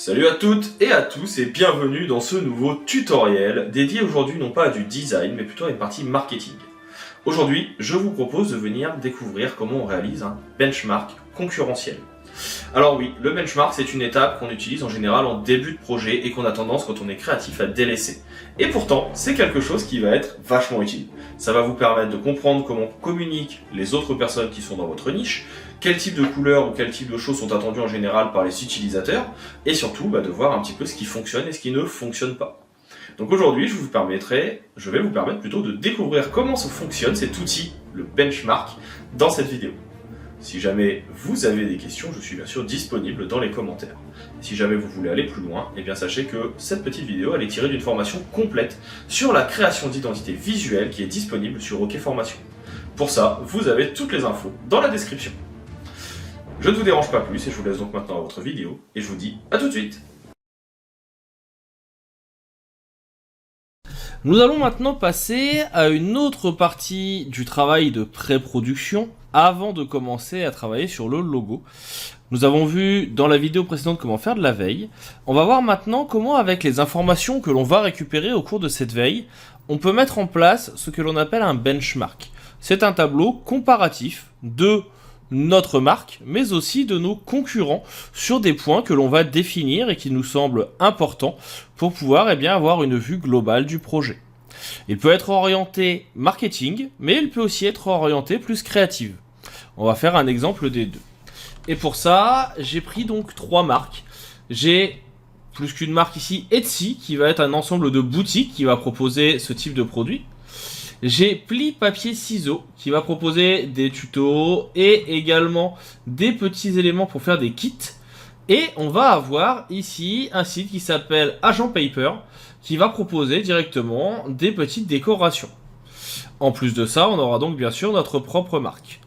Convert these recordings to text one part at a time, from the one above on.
Salut à toutes et à tous et bienvenue dans ce nouveau tutoriel dédié aujourd'hui non pas à du design mais plutôt à une partie marketing. Aujourd'hui, je vous propose de venir découvrir comment on réalise un benchmark concurrentiel. Alors oui, le benchmark c'est une étape qu'on utilise en général en début de projet et qu'on a tendance quand on est créatif à délaisser. Et pourtant, c'est quelque chose qui va être vachement utile. Ça va vous permettre de comprendre comment communiquent les autres personnes qui sont dans votre niche, quel type de couleurs ou quel type de choses sont attendues en général par les utilisateurs, et surtout de voir un petit peu ce qui fonctionne et ce qui ne fonctionne pas. Donc aujourd'hui, je vais vous permettre plutôt de découvrir comment ça fonctionne cet outil, le benchmark, dans cette vidéo. Si jamais vous avez des questions, je suis bien sûr disponible dans les commentaires. Si jamais vous voulez aller plus loin, eh bien sachez que cette petite vidéo elle est tirée d'une formation complète sur la création d'identité visuelle qui est disponible sur OK Formation. Pour ça, vous avez toutes les infos dans la description. Je ne vous dérange pas plus et je vous laisse donc maintenant à votre vidéo et je vous dis à tout de suite. Nous allons maintenant passer à une autre partie du travail de pré-production avant de commencer à travailler sur le logo. Nous avons vu dans la vidéo précédente comment faire de la veille. On va voir maintenant comment, avec les informations que l'on va récupérer au cours de cette veille, on peut mettre en place ce que l'on appelle un benchmark. C'est un tableau comparatif de notre marque, mais aussi de nos concurrents sur des points que l'on va définir et qui nous semblent importants pour pouvoir avoir une vue globale du projet. Il peut être orienté marketing, mais il peut aussi être orienté plus créative. On va faire un exemple des deux. Et pour ça, j'ai pris donc 3 marques. J'ai plus qu'une marque ici, Etsy, qui va être un ensemble de boutiques qui va proposer ce type de produit. J'ai Pli Papier Ciseaux qui va proposer des tutos et également des petits éléments pour faire des kits. Et on va avoir ici un site qui s'appelle Agent Paper qui va proposer directement des petites décorations. En plus de ça, on aura donc bien sûr notre propre marque.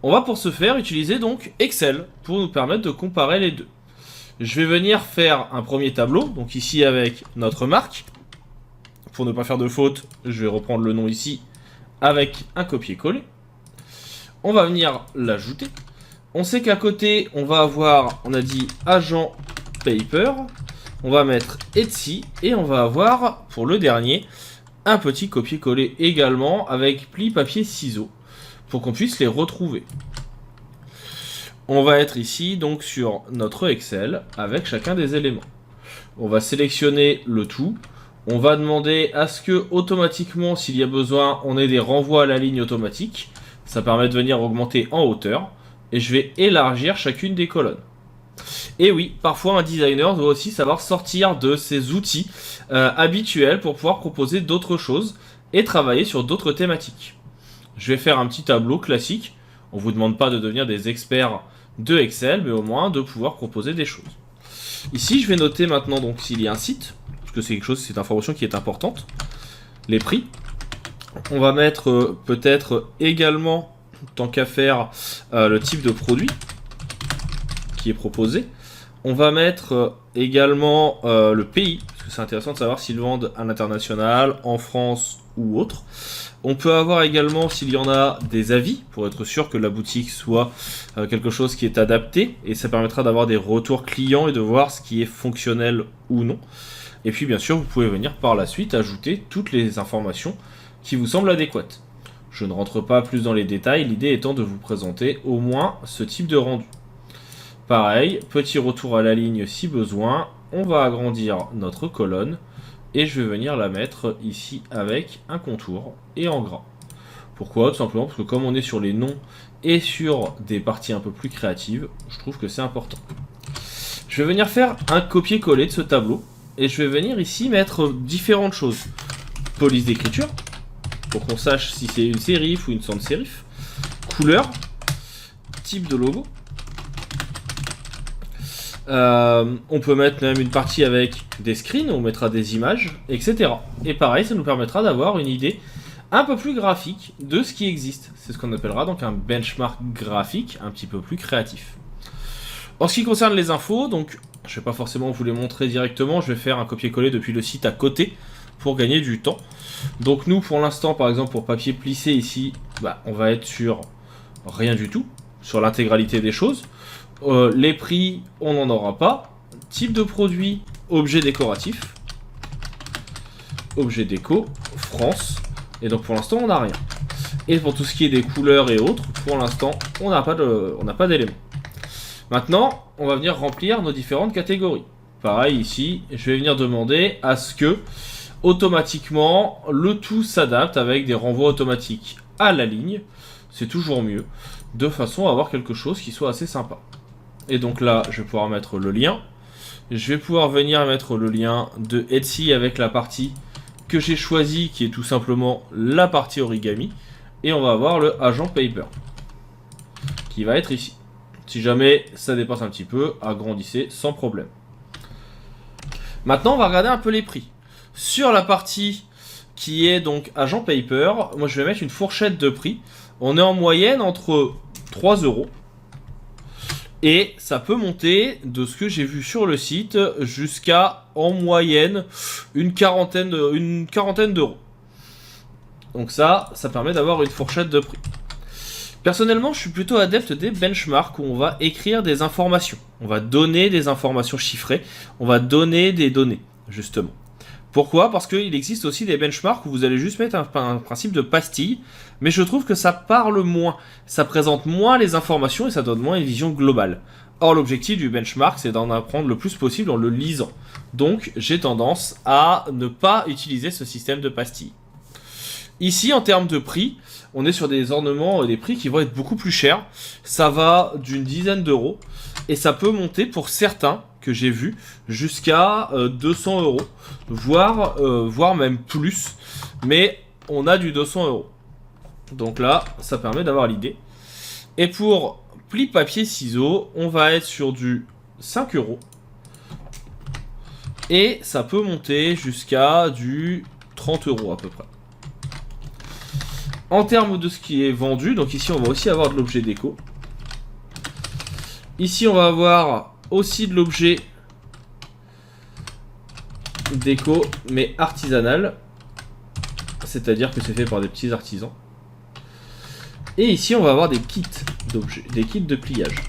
On va pour ce faire utiliser donc Excel pour nous permettre de comparer les deux. Je vais venir faire un premier tableau, donc ici avec notre marque. Pour ne pas faire de faute, je vais reprendre le nom ici avec un copier-coller. On va venir l'ajouter. On sait qu'à côté, on va avoir, on a dit Agent Paper. On va mettre Etsy et on va avoir, pour le dernier, un petit copier-coller également avec Pli Papier Ciseaux pour qu'on puisse les retrouver. On va être ici donc sur notre Excel avec chacun des éléments. On va sélectionner le tout. On va demander à ce que automatiquement, s'il y a besoin, on ait des renvois à la ligne automatique. Ça permet de venir augmenter en hauteur. Et je vais élargir chacune des colonnes. Et oui, parfois un designer doit aussi savoir sortir de ses outils habituels pour pouvoir proposer d'autres choses et travailler sur d'autres thématiques. Je vais faire un petit tableau classique. On ne vous demande pas de devenir des experts de Excel, mais au moins de pouvoir proposer des choses. Ici, je vais noter maintenant donc s'il y a un site, parce que c'est quelque chose, c'est une information qui est importante. Les prix. On va mettre peut-être également, tant qu'à faire, le type de produit qui est proposé. On va mettre également le pays, parce que c'est intéressant de savoir s'ils vendent à l'international, en France ou autre. On peut avoir également, s'il y en a, des avis, pour être sûr que la boutique soit quelque chose qui est adapté, et ça permettra d'avoir des retours clients et de voir ce qui est fonctionnel ou non. Et puis bien sûr, vous pouvez venir par la suite ajouter toutes les informations qui vous semblent adéquates. Je ne rentre pas plus dans les détails, l'idée étant de vous présenter au moins ce type de rendu. Pareil, petit retour à la ligne si besoin, on va agrandir notre colonne et je vais venir la mettre ici avec un contour et en gras. Pourquoi? Tout simplement parce que comme on est sur les noms et sur des parties un peu plus créatives, je trouve que c'est important. Je vais venir faire un copier-coller de ce tableau et je vais venir ici mettre différentes choses. Police d'écriture, pour qu'on sache si c'est une sérif ou une sans sérif. Couleur, type de logo. On peut mettre même une partie avec des screens, on mettra des images, etc. Et pareil, ça nous permettra d'avoir une idée un peu plus graphique de ce qui existe. C'est ce qu'on appellera donc un benchmark graphique un petit peu plus créatif. En ce qui concerne les infos, donc je ne vais pas forcément vous les montrer directement, je vais faire un copier-coller depuis le site à côté pour gagner du temps. Donc nous pour l'instant, par exemple pour papier plissé ici, on va être sur rien du tout, sur l'intégralité des choses. Les prix, on n'en aura pas. type de produit, objet décoratif, objet déco, France, et donc pour l'instant on n'a rien. Et pour tout ce qui est des couleurs et autres, pour l'instant on n'a pas d'éléments. Maintenant, on va venir remplir nos différentes catégories. Pareil ici, je vais venir demander à ce que automatiquement le tout s'adapte avec des renvois automatiques à la ligne. C'est toujours mieux, de façon à avoir quelque chose qui soit assez sympa. Et donc là, je vais pouvoir mettre le lien. Je vais pouvoir venir mettre le lien de Etsy avec la partie que j'ai choisie, qui est tout simplement la partie origami. Et on va avoir le agent paper, qui va être ici. Si jamais ça dépasse un petit peu, agrandissez sans problème. Maintenant, on va regarder un peu les prix. Sur la partie qui est donc agent paper, moi je vais mettre une fourchette de prix. On est en moyenne entre 3 €. Et ça peut monter, de ce que j'ai vu sur le site, jusqu'à en moyenne une quarantaine d'euros. Donc ça permet d'avoir une fourchette de prix. Personnellement, je suis plutôt adepte des benchmarks où on va écrire des informations. On va donner des informations chiffrées, on va donner des données, justement. Pourquoi ? Parce qu'il existe aussi des benchmarks où vous allez juste mettre un principe de pastille, mais je trouve que ça parle moins, ça présente moins les informations et ça donne moins une vision globale. Or, l'objectif du benchmark, c'est d'en apprendre le plus possible en le lisant. Donc, j'ai tendance à ne pas utiliser ce système de pastille. Ici, en termes de prix, on est sur des ornements, des prix qui vont être beaucoup plus chers. Ça va d'une dizaine d'euros et ça peut monter pour certains que j'ai vu jusqu'à 200 €, voire même plus. Mais on a du 200 €. Donc là, ça permet d'avoir l'idée. Et pour pli papier ciseaux, on va être sur du 5 €. Et ça peut monter jusqu'à du 30 € à peu près. En termes de ce qui est vendu, donc ici on va aussi avoir de l'objet déco. Ici on va avoir aussi de l'objet déco mais artisanal. C'est-à-dire que c'est fait par des petits artisans. Et ici on va avoir des kits d'objets, des kits de pliage.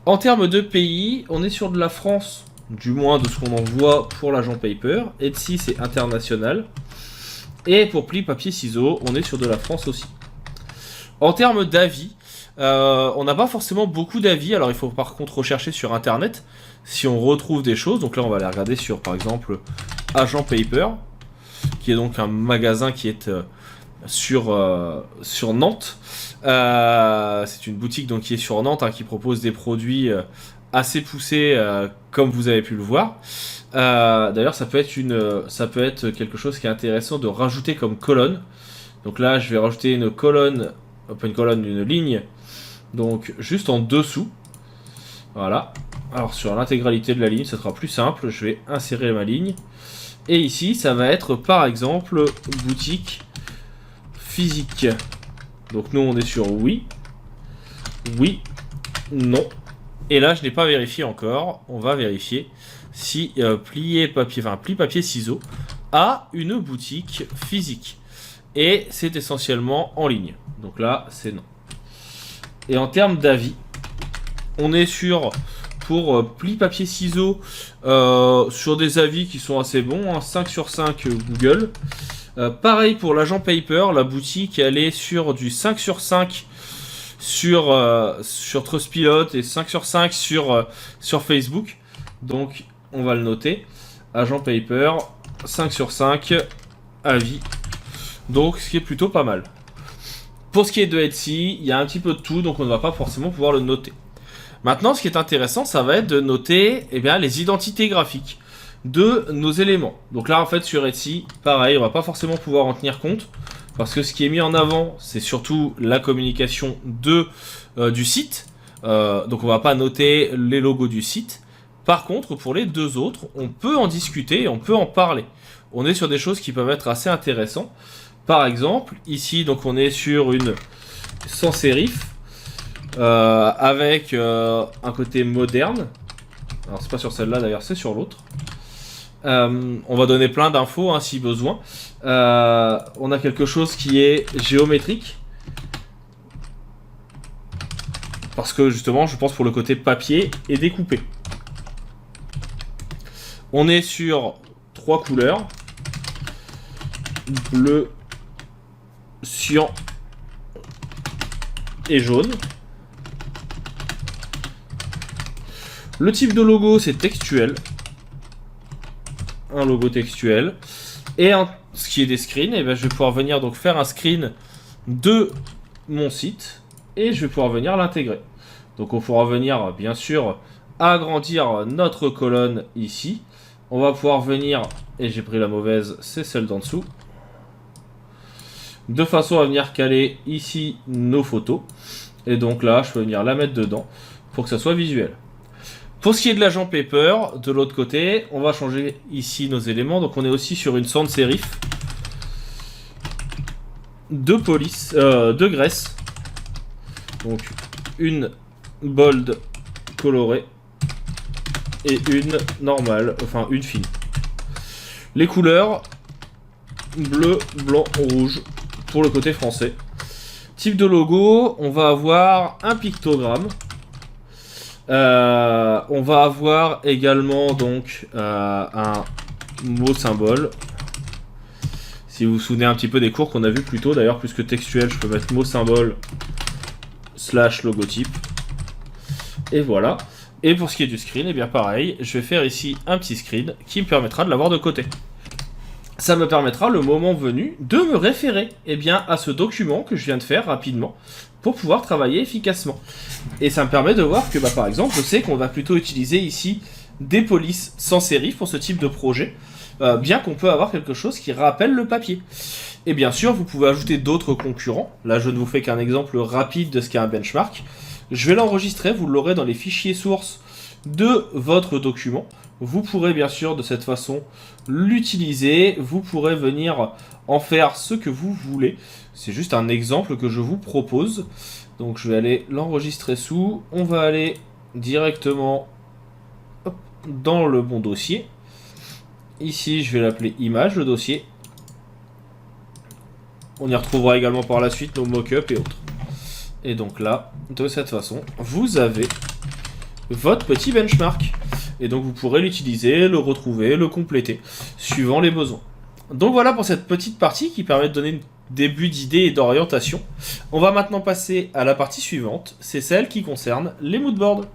En termes de pays, on est sur de la France, du moins de ce qu'on en voit pour l'agent paper. Etsy c'est international. Et pour pli papier ciseaux, on est sur de la France aussi. En termes d'avis, on n'a pas forcément beaucoup d'avis. Alors il faut par contre rechercher sur internet si on retrouve des choses. Donc là on va aller regarder sur par exemple Agent Paper, qui est donc un magasin qui est sur Nantes. C'est une boutique donc qui est sur Nantes, qui propose des produits assez poussés comme vous avez pu le voir. D'ailleurs ça peut être quelque chose qui est intéressant de rajouter comme colonne. Donc là je vais rajouter une colonne, pas une colonne, une ligne, donc juste en dessous. Voilà. Alors sur l'intégralité de la ligne ça sera plus simple, je vais insérer ma ligne. Et ici ça va être par exemple boutique physique. Donc nous on est sur oui, non. Et là je n'ai pas vérifié encore, on va vérifier si pli papier ciseaux a une boutique physique. Et c'est essentiellement en ligne. Donc là c'est non. Et en termes d'avis, on est pour pli papier ciseaux sur des avis qui sont assez bons, 5 sur 5 Google. Pareil pour l'agent paper, la boutique elle est sur du 5 sur 5 sur Trustpilot et 5 sur 5 sur Facebook. Donc on va le noter. Agent paper, 5 sur 5 avis. Donc ce qui est plutôt pas mal. Pour ce qui est de Etsy, il y a un petit peu de tout, donc on ne va pas forcément pouvoir le noter. Maintenant, ce qui est intéressant, ça va être de noter les identités graphiques de nos éléments. Donc là, en fait, sur Etsy, pareil, on va pas forcément pouvoir en tenir compte, parce que ce qui est mis en avant, c'est surtout la communication du site. Donc on va pas noter les logos du site. Par contre, pour les deux autres, on peut en discuter et on peut en parler. On est sur des choses qui peuvent être assez intéressantes. Par exemple, ici, donc on est sur une sans sérif, avec un côté moderne. Alors c'est pas sur celle-là d'ailleurs, c'est sur l'autre. On va donner plein d'infos si besoin. On a quelque chose qui est géométrique. Parce que justement, je pense pour le côté papier et découpé. On est sur 3 couleurs. Bleu, cyan et jaune. Le type de logo, c'est textuel. Un logo textuel. Et ce qui est des screens, et ben, je vais pouvoir venir donc faire un screen de mon site. Et je vais pouvoir venir l'intégrer. Donc on pourra venir, bien sûr, agrandir notre colonne ici. On va pouvoir venir, et j'ai pris la mauvaise, c'est celle d'en dessous. De façon à venir caler ici nos photos. Et donc là, je peux venir la mettre dedans pour que ça soit visuel. Pour ce qui est de l'agent paper, de l'autre côté, on va changer ici nos éléments. Donc on est aussi sur une sans serif de police, de graisse. Donc une bold colorée et une normale, enfin une fine. Les couleurs bleu, blanc, rouge pour le côté français. Type de logo, on va avoir un pictogramme. On va avoir également donc un mot symbole. Si vous vous souvenez un petit peu des cours qu'on a vu plus tôt, d'ailleurs plus que textuel, je peux mettre mot symbole / logotype. Et voilà. Et pour ce qui est du screen, et bien pareil, je vais faire ici un petit screen qui me permettra de l'avoir de côté. Ça me permettra le moment venu de me référer à ce document que je viens de faire rapidement pour pouvoir travailler efficacement. Et ça me permet de voir que par exemple, je sais qu'on va plutôt utiliser ici des polices sans serif pour ce type de projet, bien qu'on peut avoir quelque chose qui rappelle le papier. Et bien sûr, vous pouvez ajouter d'autres concurrents. Là, je ne vous fais qu'un exemple rapide de ce qu'est un benchmark. Je vais l'enregistrer, vous l'aurez dans les fichiers sources de votre document. Vous pourrez bien sûr de cette façon l'utiliser, vous pourrez venir en faire ce que vous voulez. C'est juste un exemple que je vous propose. Donc je vais aller l'enregistrer sous, on va aller directement dans le bon dossier. Ici je vais l'appeler image, le dossier. On y retrouvera également par la suite nos mock-ups et autres. Et donc là, de cette façon, vous avez votre petit benchmark. Et donc vous pourrez l'utiliser, le retrouver, le compléter, suivant les besoins. Donc voilà pour cette petite partie qui permet de donner un début d'idée et d'orientation. On va maintenant passer à la partie suivante, c'est celle qui concerne les moodboards.